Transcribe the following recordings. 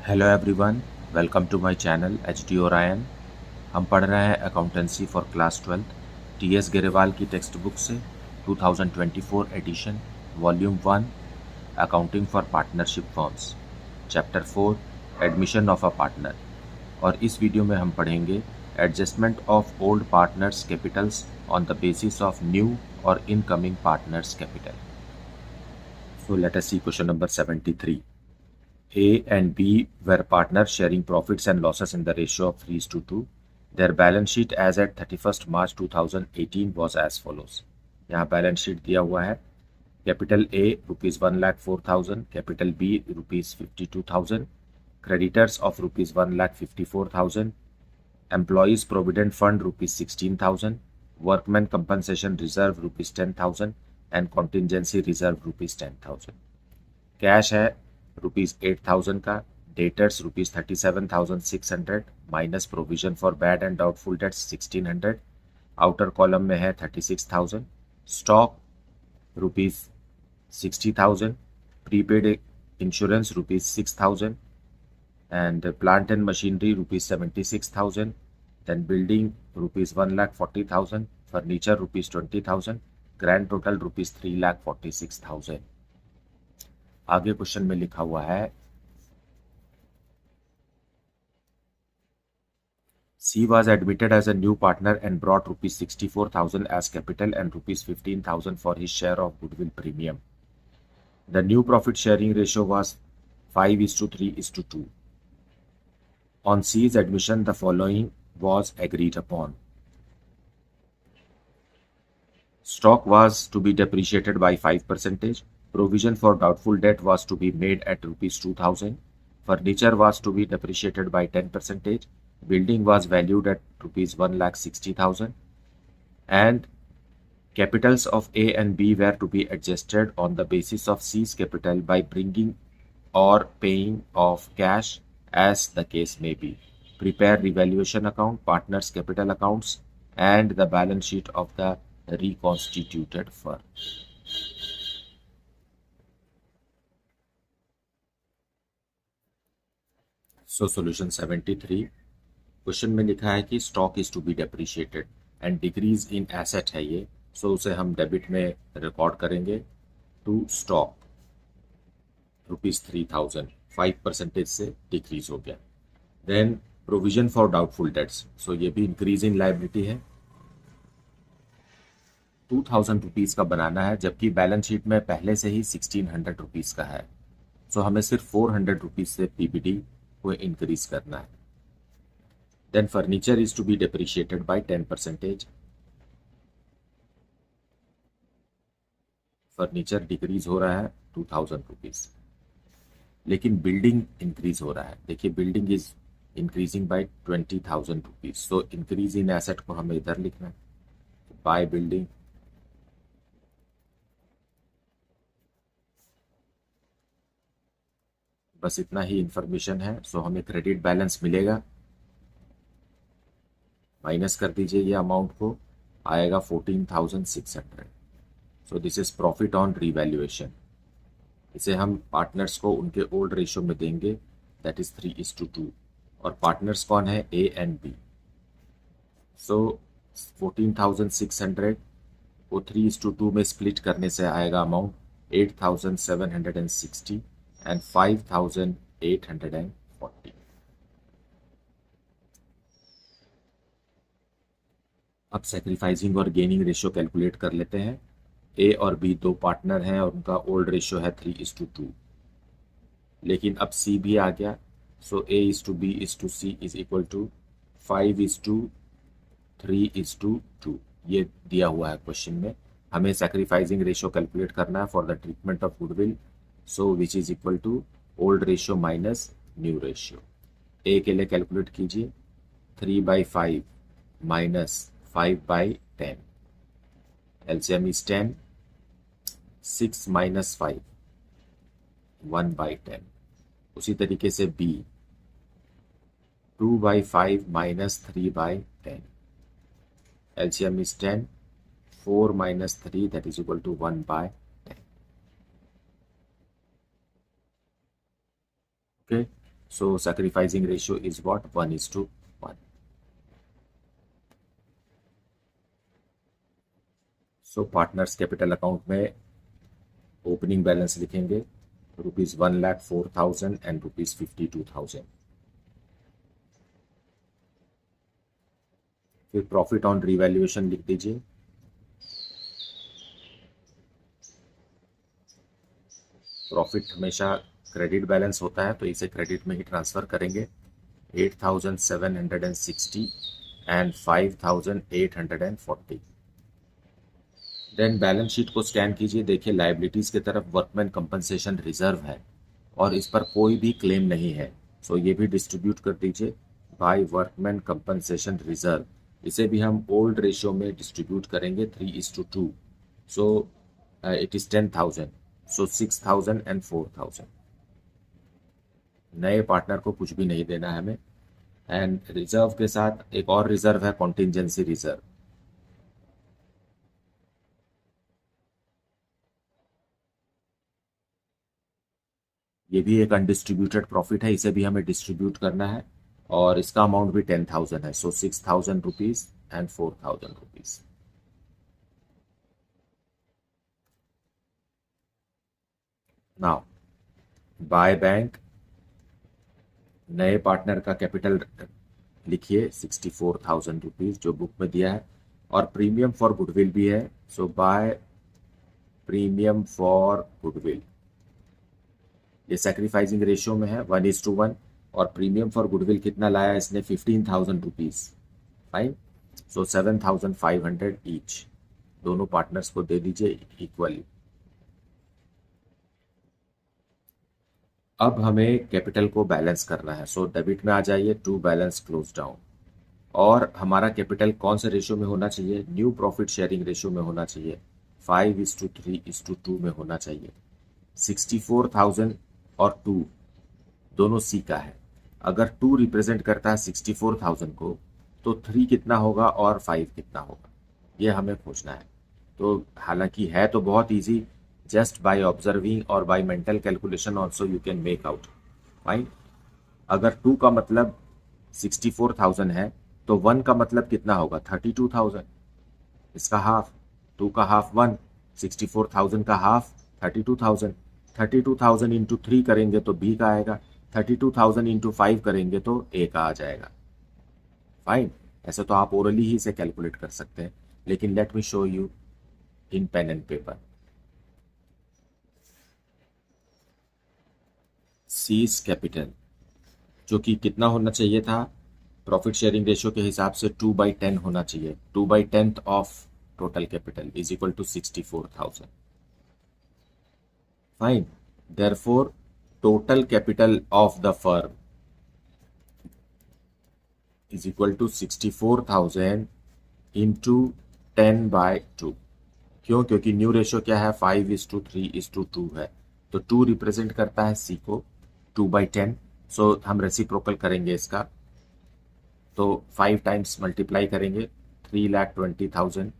Hello everyone, welcome to my channel H D Orion. हम पढ़ रहे हैं accountancy for class 12 T S Grewal की टेक्स्ट बुक से 2024 edition volume 1 accounting for partnership firms chapter 4 admission of a partner. और इस video में हम पढ़ेंगे adjustment of old partners capitals on the basis of new और incoming partners capital. So let us see question number 73. A and B were partners sharing profits and losses in the ratio of 3:2. Their balance sheet as at 31st March 2018 was as follows. यहाँ balance sheet दिया हुआ है. Capital A rupees 1,04,000, capital B rupees 52,000, creditors of rupees 1,54,000, employees provident fund rupees 16,000, workman compensation reserve rupees 10,000 and contingency reserve rupees 10,000. Cash है rupees 8,000 का, debtors rupees 37,600 minus provision for bad and doubtful debts 1,600, outer column में है 36,000, stock rupees 60,000, prepaid insurance rupees 6,000 and plant and machinery rupees 76,000, then building rupees 1,40,000, furniture rupees 20,000, grand total rupees 3,46,000. आगे question में लिखा हुआ है C was admitted as a new partner and brought rupees 64,000 as capital and rupees 15,000 for his share of goodwill premium. The new profit sharing ratio was 5:3:2. On C's admission, the following was agreed upon. Stock was to be depreciated by 5%. Provision for doubtful debt was to be made at rupees 2,000. Furniture was to be depreciated by 10%. Building was valued at rupees 1,60,000. And capitals of A and B were to be adjusted on the basis of C's capital by bringing or paying of cash as the case may be. Prepare revaluation account, partners capital accounts, and the balance sheet of the reconstituted firm. So solution 73. Question में लिखा है कि stock is to be depreciated and decrease in asset है ये, सो उसे हम debit में record करेंगे टू स्टॉक रुपीज 3,000, 5% से डिक्रीज हो गया. Then provision for doubtful debts, so ये भी इंक्रीज इन लाइबिलिटी है, 2,000 रुपीज़ का बनाना है, जबकि बैलेंस शीट में पहले से ही 1,600 रुपीज़ का है, सो हमें सिर्फ 400 रुपीज़ से पीबीडी को इंक्रीज करना है. Then furniture is to be depreciated by 10%. Furniture decrease हो रहा है 2,000 रुपीज़, लेकिन बिल्डिंग इंक्रीज हो रहा है. देखिए building is increasing by 20,000 rupees, so increase in asset को हमें इधर लिखना है, बाय बिल्डिंग. बस इतना ही इंफॉर्मेशन है. सो हमें क्रेडिट बैलेंस मिलेगा, माइनस कर दीजिए ये अमाउंट को, आएगा 14,600. So this is profit on revaluation. इसे हम पार्टनर्स को उनके ओल्ड रेशियो में देंगे, दैट इज 3:2. और पार्टनर्स कौन है? A and B. सो 14,600 को 3:2 में स्प्लिट करने से आएगा अमाउंट 8,760 एंड 5,840. अब सेक्रीफाइसिंग और गेनिंग रेशियो कैलकुलेट कर लेते हैं. ए और बी दो पार्टनर हैं और उनका ओल्ड रेशियो है 3:2, लेकिन अब सी भी आ गया. So A is to B is to C is equal to 5:3:2. ये दिया हुआ है क्वेश्चन में. हमें सेक्रीफाइसिंग रेशियो कैलकुलेट करना है for the treatment of goodwill, so which is equal to old ratio minus new ratio. A के लिए कैलकुलेट कीजिए, 3/5 माइनस 5/10. LCM is 10. 6 minus 5, 1/10. उसी तरीके से B, 2/5 minus 3/10. LCM is 10. 4 minus 3, that is equal to 1/10. Okay. So sacrificing ratio is what? 1:1. So partners capital account में opening balance लिखेंगे ₹1,04,000 and ₹52,000। फिर profit on revaluation लिख दीजिए। प्रॉफिट हमेशा क्रेडिट बैलेंस होता है तो इसे क्रेडिट में ही ट्रांसफर करेंगे। 8,760 एंड 5,840। देन बैलेंस शीट को स्कैन कीजिए, देखिए लाइबिलिटीज की तरफ वर्कमैन कंपनसेशन रिजर्व है और इस पर कोई भी क्लेम नहीं है। सो ये भी डिस्ट्रीब्यूट कर दीजिए बाय वर्कमैन कंपनसेशन रिजर्व। इसे भी हम ओल्ड रेशियो में डिस्ट्रीब्यूट करेंगे 3:2। So it is 10,000। So 6,000 and 4,000। नए पार्टनर को कुछ भी नहीं देना है हमें। एंड रिजर्व के साथ एक और रिजर्व है, कॉन्टिंजेंसी रिजर्व। ये भी एक अनडिस्ट्रीब्यूटेड प्रॉफिट है, इसे भी हमें डिस्ट्रीब्यूट करना है और इसका अमाउंट भी 10,000 है। सो 6,000 rupees and 4,000 rupees. Now by bank, नए पार्टनर का कैपिटल लिखिए 64,000 रुपीज जो बुक में दिया है और प्रीमियम फॉर गुडविल भी है। सो बाय प्रीमियम फॉर गुडविल, ये सैक्रिफाइसिंग रेशियो में है 1:1 और प्रीमियम फॉर गुडविल कितना लाया इसने? 15,000 रुपीज। फाइन। सो 7,500 ईच। दोनों पार्टनर्स को दे दीजिए इक्वली। अब हमें कैपिटल को बैलेंस करना है। सो डेबिट में आ जाइए, टू बैलेंस क्लोज डाउन। और हमारा कैपिटल कौन से रेशियो में होना चाहिए? न्यू प्रॉफिट शेयरिंग रेशियो में होना चाहिए। 5:3:2 में होना चाहिए। 64,000 और 2 दोनों सी का है। अगर 2 रिप्रेजेंट करता है 64,000 को तो 3 कितना होगा और 5 कितना होगा, ये हमें खोजना है। तो हालांकि है तो बहुत इजी, जस्ट बाय ऑब्जर्विंग और by mental calculation also you can make out. Fine. अगर 2 का मतलब 64,000 है तो 1 का मतलब कितना होगा? 32,000। इसका हाफ, 2 का हाफ 1, 64,000 का हाफ 32,000। 32,000 इंटू 3 करेंगे तो बी का आएगा, 32,000 इंटू 5 करेंगे तो ए का आ जाएगा। फाइन। ऐसे तो आप ओरली ही इसे कैलकुलेट कर सकते हैं, लेकिन let me show you in pen and paper. Seize capital जो कि कितना होना चाहिए था प्रॉफिट शेयरिंग रेशियो के हिसाब से? 2/10 होना चाहिए। 2/10 of total capital is equal to 64,000। Fine. Therefore total capital of the firm is equal to 64,000 into 10/2। क्यों? क्योंकि न्यू रेशियो क्या है? 5:3:2 है। तो 2 रिप्रेजेंट करता है सी को, 2/10। सो हम रेसिप्रोकल करेंगे इसका, तो 5 टाइम्स मल्टीप्लाई करेंगे, 3,20,000।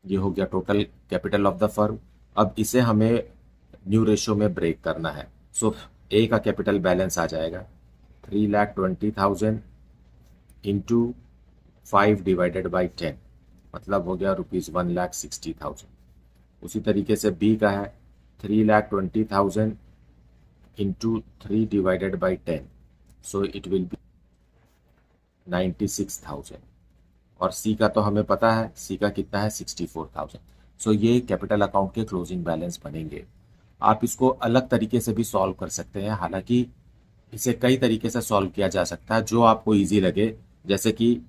ये हो गया total capital of the firm. अब इसे हमें न्यू रेशियो में ब्रेक करना है। सो ए का कैपिटल बैलेंस आ जाएगा 3,20,000 इंटू 5 डिवाइडेड बाई 10, मतलब हो गया ₹1,60,000। उसी तरीके से बी का है 3,20,000 into 3 divided by 10, so it will be 96,000। और सी का तो हमें पता है, सी का कितना है? 64,000। सो ये कैपिटल अकाउंट के क्लोजिंग बैलेंस बनेंगे। आप इसको अलग तरीके से भी सॉल्व कर सकते हैं, हालांकि इसे कई तरीके से सॉल्व किया जा सकता है जो आपको इजी लगे। जैसे कि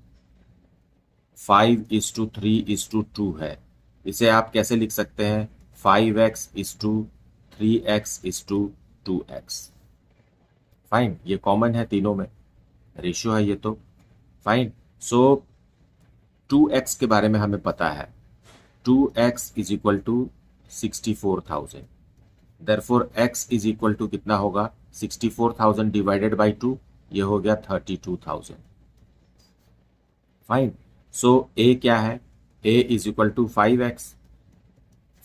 5:3:2 है, इसे आप कैसे लिख सकते हैं? 5x:3x:2x। फाइन। ये कॉमन है तीनों में, रेशियो है ये तो। फाइन। सो 2x के बारे में हमें पता है, 2x is equal to 64,000। Therefore x is equal to कितना होगा? 64,000 डिवाइडेड बाई 2, ये हो गया 32,000। फाइन। सो a क्या है? a is equal to 5x।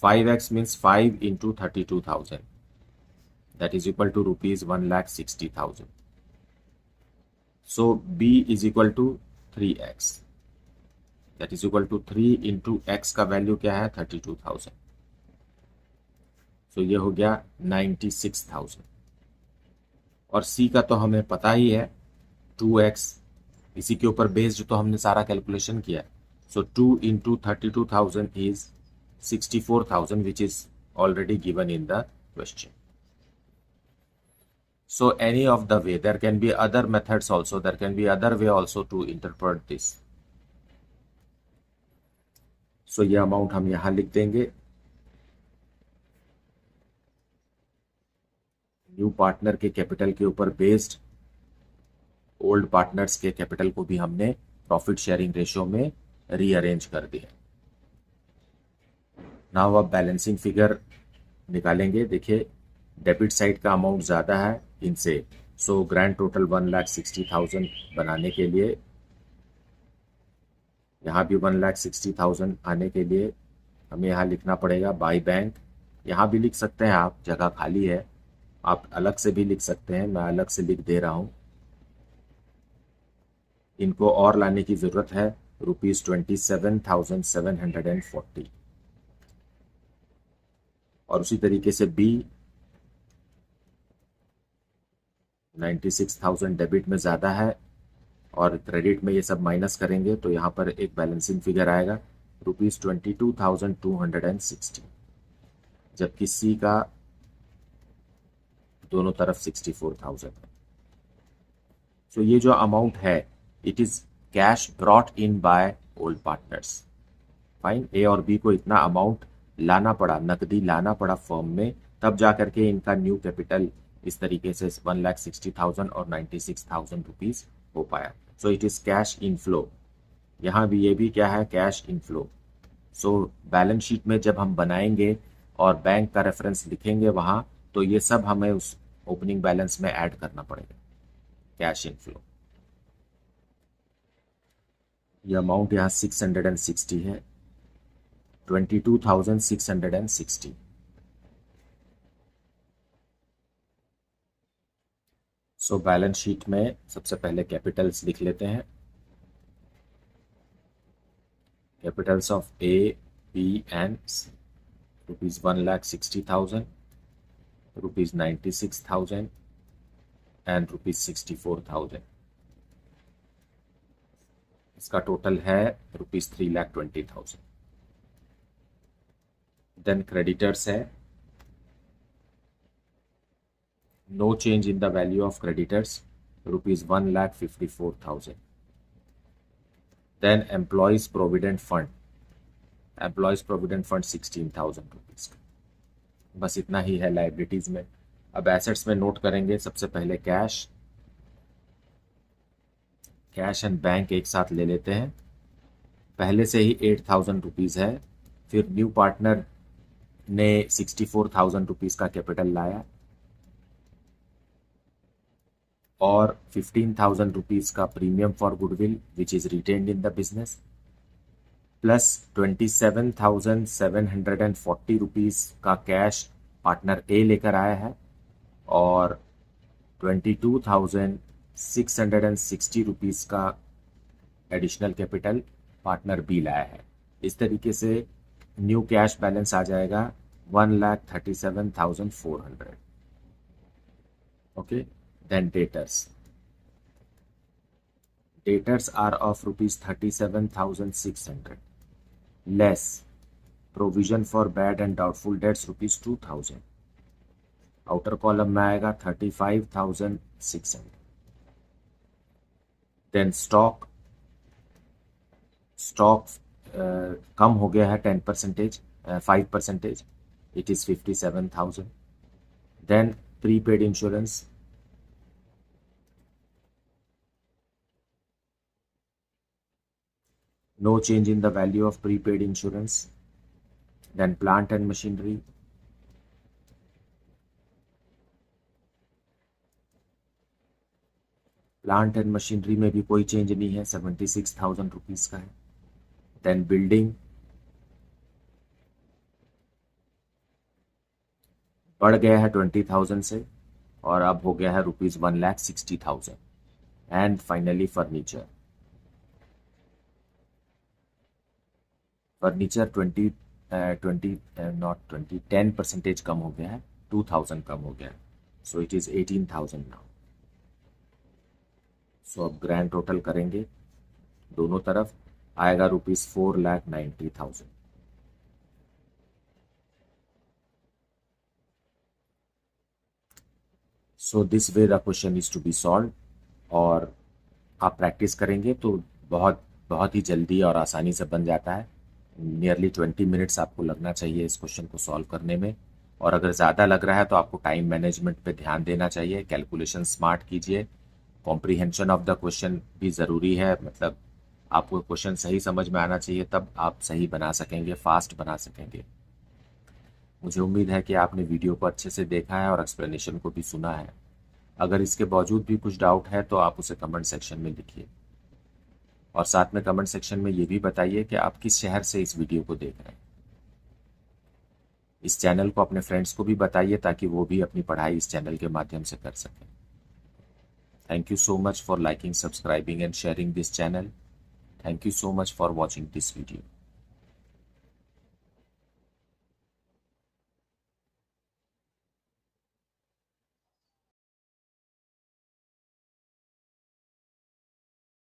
5x means 5 into 32,000. That is equal to rupees 1,60,000. So B is equal to 3x. That is equal to 3 into x का value क्या है 32,000. So ये हो गया 96,000. और C का तो हमें पता ही है 2x. इसी के ऊपर बेस्ड तो हमने सारा कैलकुलेशन किया. So 2 into 32,000 is 64,000, which is already given in the question. So any of the way, there can be other methods also, there can be other way also to interpret this. So ये amount हम यहां लिख देंगे. New partner के capital के ऊपर based old partners के capital को भी हमने प्रॉफिट शेयरिंग रेशियो में रीअरेंज कर दिया. नाउ अब बैलेंसिंग फिगर निकालेंगे. देखिए डेबिट साइड का अमाउंट ज़्यादा है इनसे. सो ग्रैंड टोटल 1,60,000 बनाने के लिए, यहाँ भी 1,60,000 आने के लिए हमें यहाँ लिखना पड़ेगा बाय बैंक. यहाँ भी लिख सकते हैं आप, जगह खाली है, आप अलग से भी लिख सकते हैं, मैं अलग से लिख दे रहा हूँ. इनको और लाने की ज़रूरत है. ₹27,740. और उसी तरीके से बी 96,000 डेबिट में ज़्यादा है और क्रेडिट में ये सब माइनस करेंगे तो यहाँ पर एक बैलेंसिंग फिगर आएगा ₹22,260. जबकि सी का दोनों तरफ 64,000 है. सो ये जो अमाउंट है it is cash brought in by old partners. Fine. A और बी को इतना अमाउंट लाना पड़ा, नकदी लाना पड़ा फर्म में, तब जा करके इनका न्यू कैपिटल इस तरीके से 1,60,000 और 96,000 रुपीज हो पाया. So it is cash inflow. यहाँ भी ये भी क्या है, cash inflow. So balance sheet में जब हम बनाएंगे और बैंक का रेफरेंस लिखेंगे वहाँ, तो ये सब हमें उस ओपनिंग बैलेंस में ऐड करना पड़ेगा. Cash inflow. ये अमाउंट यहाँ 660 है. 22,660. सो बैलेंस शीट में सबसे पहले कैपिटल्स लिख लेते हैं. Capitals of A, B and C. ₹1,60,000, ₹96,000 and ₹64,000. इसका टोटल है ₹3,20,000. देन क्रेडिटर्स है. No change in the value of creditors, ₹1,54,000. Then employees provident fund. Employees provident fund 16,000 rupees. बस इतना ही है लाइबिलिटीज में. अब एसेट्स में नोट करेंगे सबसे पहले कैश. कैश एंड बैंक एक साथ ले लेते हैं. पहले से ही 8,000 रुपीज है. फिर न्यू पार्टनर ने 64,000 रुपीज का कैपिटल लाया और 15,000 रुपीज का premium for goodwill which is retained in the business, plus 27,740 rupees का कैश पार्टनर ए लेकर आया है और 22,660 रुपीज का एडिशनल कैपिटल पार्टनर बी लाया है. इस तरीके से न्यू कैश बैलेंस आ जाएगा 1,37,400. Okay. Then debtors. Debtors are of ₹37,600 less provision for bad and doubtful debts ₹2,000. Outer column में आएगा 35,600. Then stock कम हो गया है 5%. It is 57,000. Then prepaid insurance. No change in the value of prepaid insurance. Then plant and machinery. Plant and machinery में भी कोई change नहीं है, 76,000 रुपीज का है. Then building. बढ़ गया है 20,000 से और अब हो गया है ₹1,60,000। एंड फाइनली फर्नीचर, फर्नीचर 10% कम हो गया है, 2,000 कम हो गया है, so it is 18,000 now. So अब ग्रैंड टोटल करेंगे दोनों तरफ, आएगा ₹4,90,000। So this way the question is to be solve. और आप प्रैक्टिस करेंगे तो बहुत बहुत ही जल्दी और आसानी से बन जाता है। नियरली 20 मिनट्स आपको लगना चाहिए इस क्वेश्चन को सॉल्व करने में। और अगर ज़्यादा लग रहा है तो आपको टाइम मैनेजमेंट पे ध्यान देना चाहिए, कैलकुलेशन स्मार्ट कीजिए। कॉम्प्रीहेंशन ऑफ द क्वेश्चन भी ज़रूरी है, मतलब आपको क्वेश्चन सही समझ में आना चाहिए, तब आप सही बना सकेंगे, फास्ट बना सकेंगे। मुझे उम्मीद है कि आपने वीडियो को अच्छे से देखा है और एक्सप्लेनेशन को भी सुना है। अगर इसके बावजूद भी कुछ डाउट है तो आप उसे कमेंट सेक्शन में लिखिए। और साथ में कमेंट सेक्शन में ये भी बताइए कि आप किस शहर से इस वीडियो को देख रहे हैं। इस चैनल को अपने फ्रेंड्स को भी बताइए ताकि वो भी अपनी पढ़ाई इस चैनल के माध्यम से कर सकें। Thank you so much for liking, subscribing and sharing this channel. Thank you so much for watching this video.